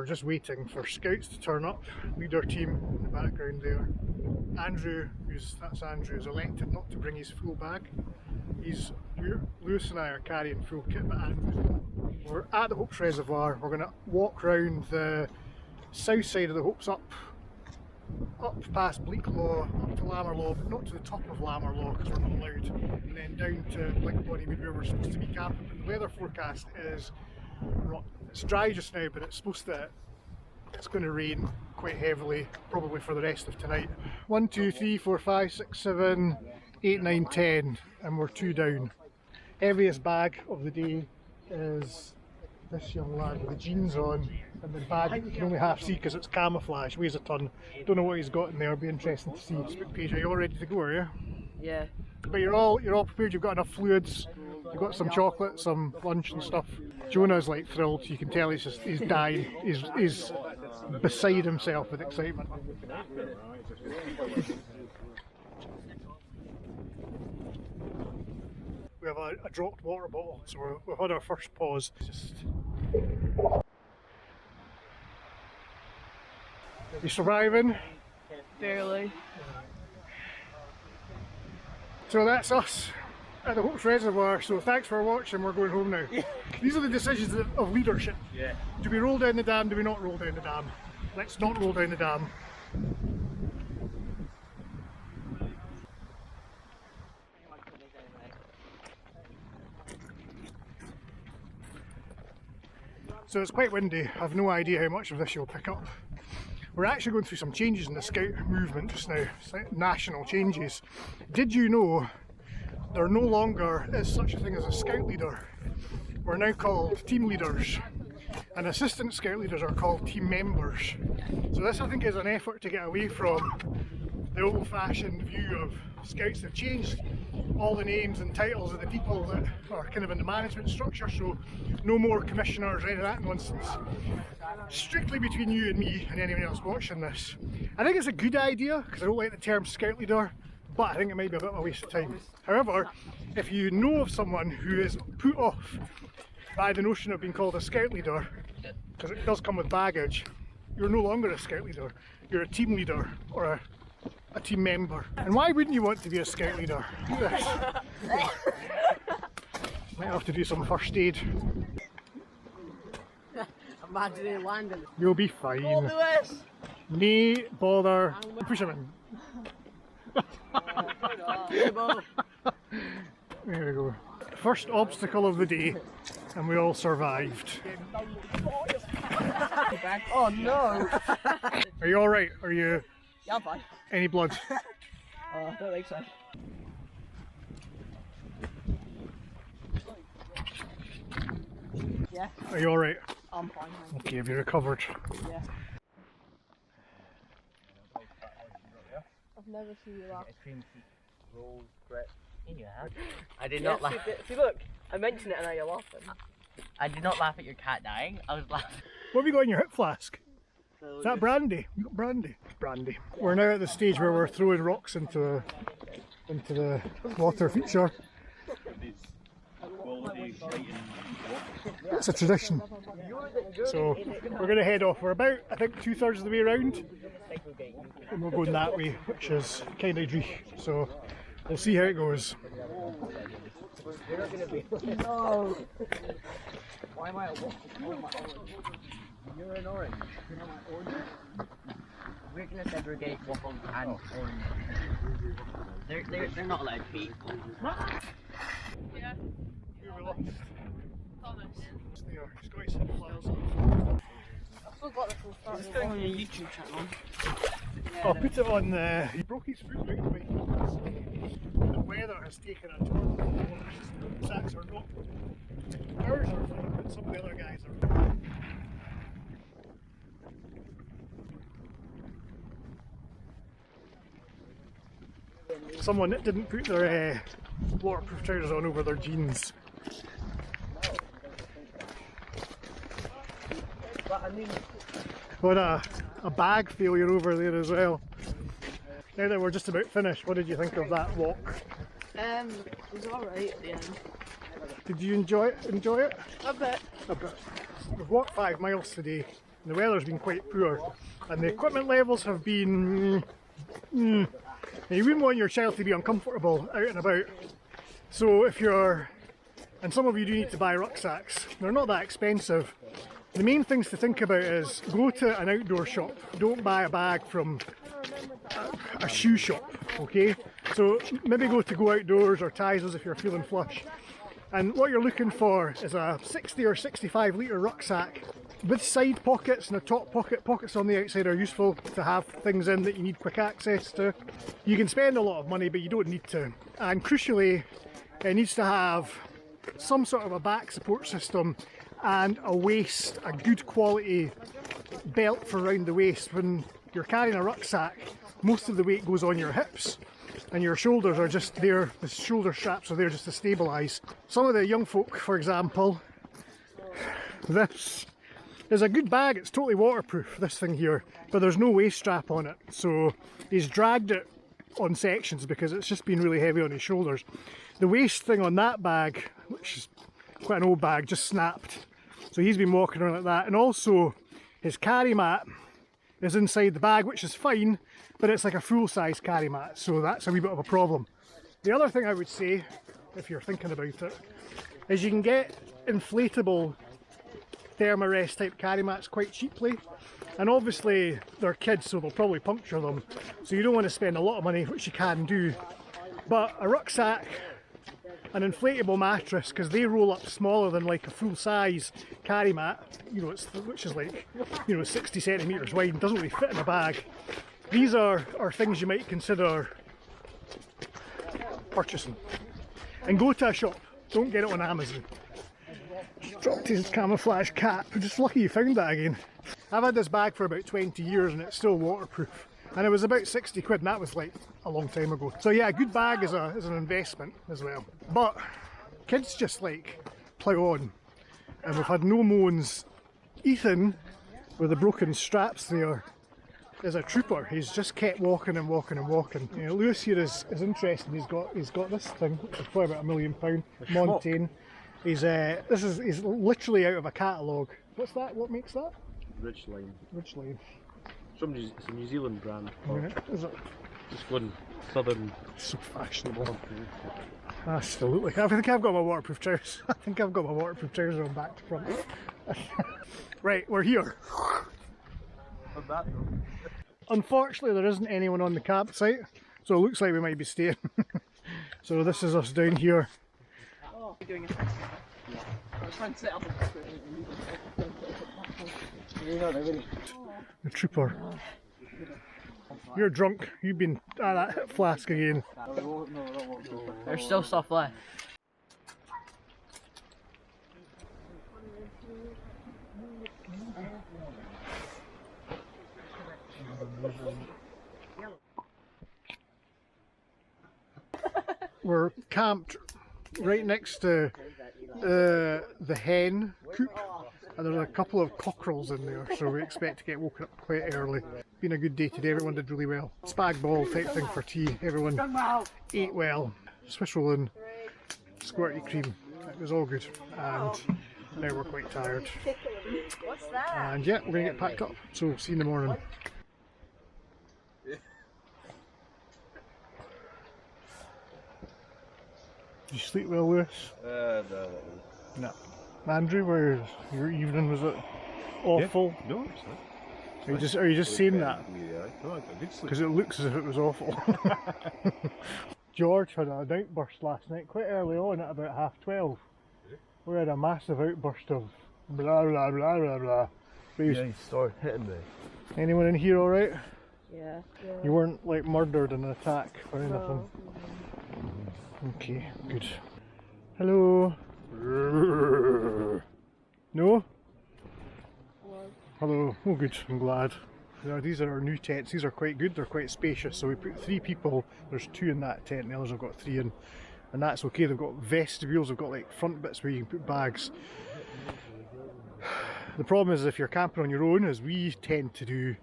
we're just waiting for scouts to turn up. Leader team in the background there. Andrew, that's Andrew, is elected not to bring his full bag. Lewis and I are carrying full kit, but Andrew's not. We're at the Hopes Reservoir. We're going to walk round the south side of the Hopes up past Bleaklaw, up to Lammerlaw, but not to the top of Lammerlaw because we're not allowed, and then down to Bonywood where we're supposed to be camping. But the weather forecast is, it's dry just now, but it's going to rain quite heavily, probably for the rest of tonight. 1, 2, 3, 4, 5, 6, 7, 8, 9, 10, and we're 2 down. Heaviest bag of the day is this young lad with the jeans on, and the bag you can only half see because it's camouflage, weighs a ton. Don't know what he's got in there, it'll be interesting to see. Facebook page, are you all ready to go, are you? Yeah. But you're all prepared, you've got enough fluids, you've got some chocolate, some lunch and stuff. Jonah's like thrilled, you can tell he's dying, he's beside himself with excitement. We have a dropped water bottle, so we've had our first pause. You surviving? Barely. So that's us at the Hopes Reservoir, so thanks for watching, we're going home now. These are the decisions of leadership. Yeah. Do we roll down the dam, do we not roll down the dam? Let's not roll down the dam. So it's quite windy, I've no idea how much of this you'll pick up. We're actually going through some changes in the Scout movement just now, it's like national changes. Did you know there no longer is such a thing as a Scout leader? We're now called team leaders, and assistant Scout leaders are called team members. So this, I think, is an effort to get away from the old-fashioned view of Scouts. They've changed all the names and titles of the people that are kind of in the management structure, so no more commissioners or any of that nonsense. Strictly between you and me and anyone else watching this. I think it's a good idea because I don't like the term Scout leader, but I think it might be a bit of a waste of time. However, if you know of someone who is put off by the notion of being called a Scout leader, because it does come with baggage, you're no longer a Scout leader, you're a team leader or a team member. And why wouldn't you want to be a Scout leader? Might have to do some first aid. Imagine it landing. You'll be fine. All this. Nay, bother. Push him in. There we go. First obstacle of the day, and we all survived. Oh no! Are you alright? Are you... Yeah, I'm fine. Any blood? I don't think so. Yeah. Are you alright? I'm fine. Okay, have you recovered? Yeah. I've never seen you laugh. Rolls, grip. In your hand. I did Yeah, not laugh. see, look, I mentioned it and now you're laughing. I did not laugh at your cat dying. I was laughing. What have you got in your hip flask? Is that brandy? You got brandy? Brandy. We're now at the stage where we're throwing rocks into the water feature. It's a tradition. So we're going to head off. We're about, I think, 2/3 of the way around, and we're going that way, which is kind of dreich. So we'll see how it goes. No! Why am I a You're an orange. We're gonna segregate waffles and orange. They're not allowed to be. Yeah. Thomas. He's got his flowers. I've still got the full start. It's going on your YouTube channel. Yeah, I'll put it on the... He broke his foot right away. The weather has taken a turn. The sacks are not... Ours are fine, but some of the other guys are... Someone that didn't put their waterproof trousers on over their jeans. What a bag failure over there as well. Now that we're just about finished, what did you think of that walk? It was alright at the end. Did you enjoy it? A bit. A bit. We've walked 5 miles today, and the weather's been quite poor, and the equipment levels have been and you wouldn't want your child to be uncomfortable out and about. So if you're, and some of you do need to buy rucksacks, they're not that expensive. The main things to think about is go to an outdoor shop. Don't buy a bag from a shoe shop, okay? So maybe go outdoors or Tysers if you're feeling flush. And what you're looking for is a 60 or 65 litre rucksack with side pockets and a top pocket. Pockets on the outside are useful to have things in that you need quick access to. You can spend a lot of money, but you don't need to. And crucially, it needs to have some sort of a back support system and a waist, a good quality belt for around the waist. When you're carrying a rucksack, most of the weight goes on your hips and your shoulders are just there, the shoulder straps are there just to stabilise. Some of the young folk, for example, this is a good bag, it's totally waterproof, this thing here, but there's no waist strap on it, so he's dragged it on sections because it's just been really heavy on his shoulders. The waist thing on that bag, which is quite an old bag, just snapped, so he's been walking around like that. And also his carry mat is inside the bag, which is fine, but it's like a full-size carry mat, so that's a wee bit of a problem. The other thing I would say, if you're thinking about it, is you can get inflatable Thermarest type carry mats quite cheaply, and obviously they're kids, so they'll probably puncture them, so you don't want to spend a lot of money, which you can do. But a rucksack, an inflatable mattress, because they roll up smaller than like a full-size carry mat, you know, which is like, you know, 60 centimetres wide and doesn't really fit in a bag. These are things you might consider purchasing. And go to a shop, don't get it on Amazon. Dropped his camouflage cap, just lucky you found that again. I've had this bag for about 20 years and it's still waterproof. And it was about 60 quid, and that was like a long time ago. So yeah, a good bag is an investment as well. But kids just like plough on. And we've had no moans. Ethan, with the broken straps there, is a trooper. He's just kept walking and walking and walking. You know, Lewis here is interesting. He's got this thing, which is probably about £1 million, Montaigne. He's literally out of a catalogue. What's that? What makes that? Ridgeline. Ridgeline. It's a New Zealand brand. Yeah, is it? Just going southern. So fashionable. Absolutely. I think I've got my waterproof trousers. I think I've got my waterproof trousers on back to front. Right, we're here. Not that though. Unfortunately, there isn't anyone on the campsite, so it looks like we might be staying. So this is us down here. Oh, you're doing it. Yeah. I was trying to set up The trooper. You're drunk. You've been at that flask again. There's still stuff left. We're camped right next to the hen coop, and there's a couple of cockerels in there, so we expect to get woken up quite early. Been a good day today, everyone did really well. Spag ball type thing for tea, everyone ate well. Swiss roll in, squirty cream, it was all good, and now we're quite tired. What's that? And yeah, we're going to get packed up, so see you in the morning. Did you sleep well, Lewis? No. No. Andrew, where your evening, was it awful? Yeah. No, it's not. Are you just saying that? Yeah, no, I did sleep. Because it looks as if it was awful. George had an outburst last night, quite early on at about 12:30. We had a massive outburst of blah blah blah blah blah. Yeah, he started hitting me. Anyone in here alright? Yeah. You weren't like murdered in an attack or anything? No. Okay, good. Hello? No? Hello. Oh good, I'm glad. Now, these are our new tents. These are quite good, they're quite spacious. So we put 3 people, there's 2 in that tent and the others have got 3 in. And that's okay, they've got vestibules, they've got like front bits where you can put bags. The problem is if you're camping on your own, as we tend to do,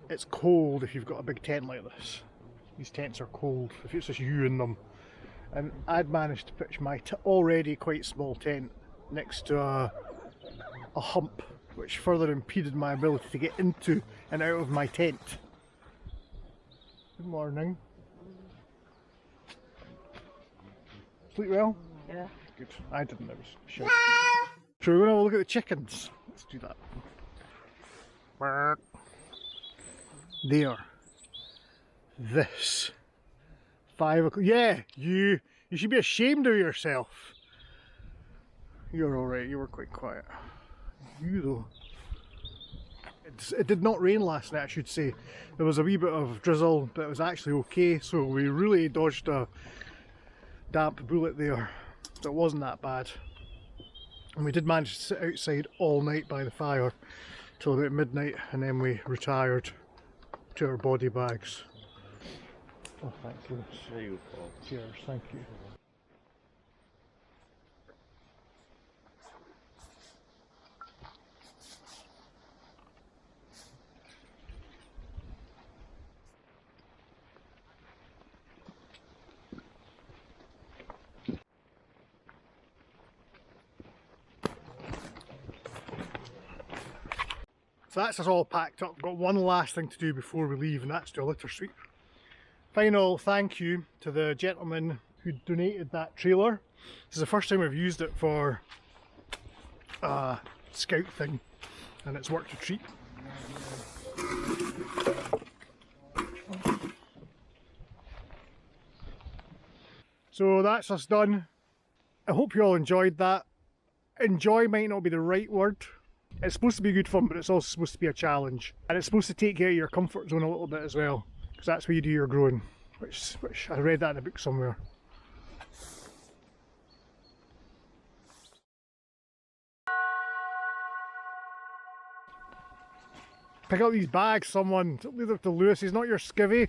it's cold if you've got a big tent like this. These tents are cold if it's just you in them. And I'd managed to pitch my already quite small tent next to a hump which further impeded my ability to get into and out of my tent. Good morning. Sleep well? Yeah. Good. I didn't, I was shit. So we're going to have a look at the chickens. Let's do that. There. This. 5 o'clock. Yeah, you should be ashamed of yourself. You're alright, you were quite quiet. You though. It did not rain last night, I should say. There was a wee bit of drizzle, but it was actually okay, so we really dodged a damp bullet there. So it wasn't that bad. And we did manage to sit outside all night by the fire till about midnight, and then we retired to our body bags. Oh, thank you. There you go. Cheers, thank you. So that's us all packed up. We've got one last thing to do before we leave, and that's do a litter sweep. Final thank you to the gentleman who donated that trailer. This is the first time we've used it for a scout thing, and it's worked a treat. So that's us done. I hope you all enjoyed that. Enjoy might not be the right word. It's supposed to be good fun, but it's also supposed to be a challenge. And it's supposed to take you out of your comfort zone a little bit as well, because that's where you do your growing, which I read that in a book somewhere. Pick up these bags, someone. Don't leave them to Lewis, he's not your skivvy.